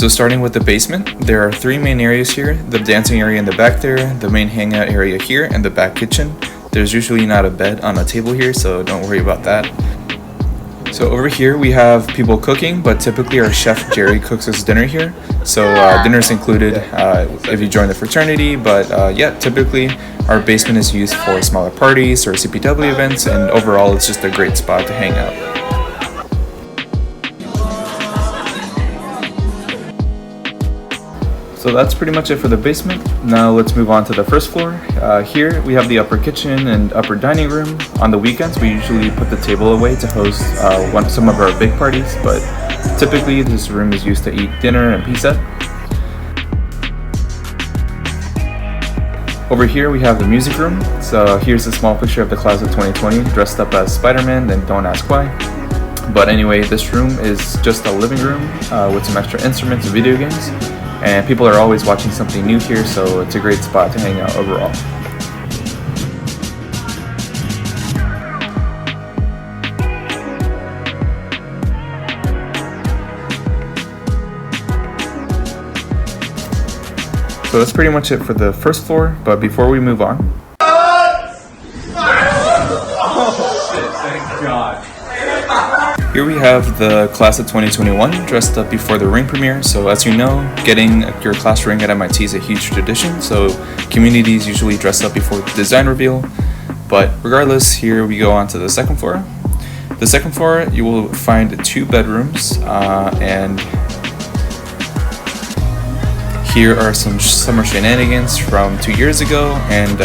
So starting with the basement, there are three main areas here: the dancing area in the back there, the main hangout area here, and the back kitchen. There's usually not a bed on a table here, so don't worry about that. So over here we have people cooking, but typically our chef Jerry cooks us dinner here. So dinner's included if you join the fraternity, but yeah, typically our basement is used for smaller parties or CPW events, and overall it's just a great spot to hang out. So that's pretty much it for the basement. Now let's move on to the first floor. Here we have the upper kitchen and upper dining room. On the weekends we usually put the table away to host some of our big parties, but typically this room is used to eat dinner and pizza. Over here we have the music room. So here's a small picture of the class of 2020 dressed up as Spider-Man, and don't ask why. But anyway, this room is just a living room with some extra instruments and video games. And people are always watching something new here, so it's a great spot to hang out overall. So that's pretty much it for the first floor, but before we move on... Here we have the class of 2021 dressed up before the ring premiere. So as you know, getting your class ring at MIT is a huge tradition, so communities usually dress up before the design reveal. But regardless, here we go on to the second floor. The second floor, you will find two bedrooms, and here are some summer shenanigans from 2 years ago, and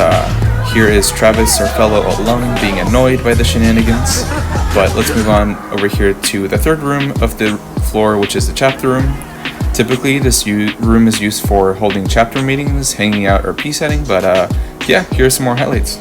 here is Travis, our fellow alum, being annoyed by the shenanigans. But let's move on over here to the third room of the floor, which is the chapter room. Typically, this room is used for holding chapter meetings, hanging out, or peace setting, but yeah, here are some more highlights.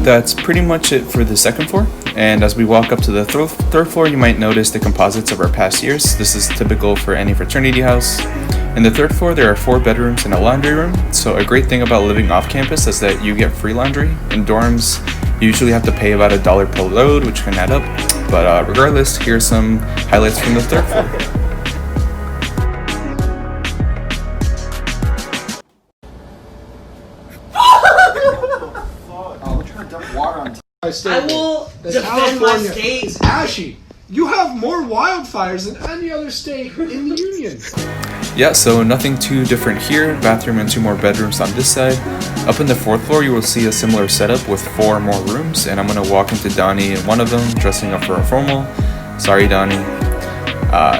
That's pretty much it for the second floor, and as we walk up to the third floor, you might notice the composites of our past years. This is typical for any fraternity house. In the third floor, there are 4 bedrooms and a laundry room. So a great thing about living off campus is that you get free laundry. In dorms, you usually have to pay about $1 per load, which can add up. But regardless, here's some highlights from the third floor. I will defend my state. It's ashy. You have more wildfires than any other state in the union. Yeah, so nothing too different here. Bathroom and 2 more bedrooms on this side. Up in the 4th floor, you will see a similar setup with 4 more rooms, and I'm gonna walk into Donnie in one of them, dressing up for a formal. Sorry, Donnie.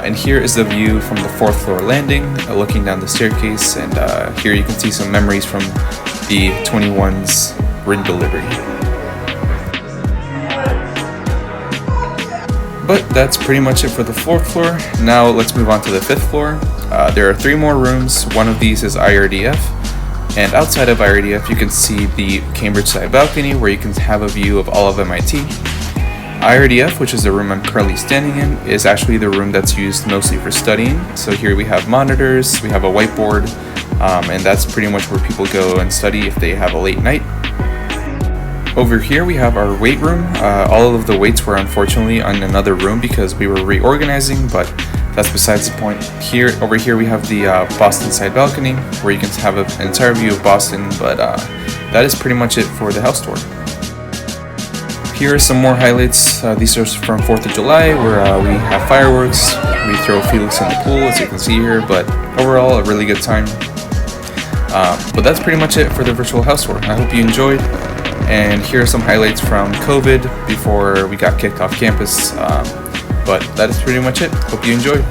And here is the view from the 4th floor landing, looking down the staircase, and here you can see some memories from the 21's ring delivery. But that's pretty much it for the 4th floor. Now let's move on to the 5th floor. There are 3 more rooms. One of these is IRDF. And outside of IRDF, you can see the Cambridge side balcony where you can have a view of all of MIT. IRDF, which is the room I'm currently standing in, is actually the room that's used mostly for studying. So here we have monitors, we have a whiteboard, and that's pretty much where people go and study if they have a late night. Over here we have our weight room. All of the weights were unfortunately in another room because we were reorganizing, but that's besides the point. Over here we have the Boston side balcony where you can have an entire view of Boston, but that is pretty much it for the house tour. Here are some more highlights. These are from 4th of July where we have fireworks. We throw Felix in the pool, as you can see here, but overall a really good time. But that's pretty much it for the virtual house tour. I hope you enjoyed. And here are some highlights from COVID before we got kicked off campus. But that is pretty much it. Hope you enjoyed.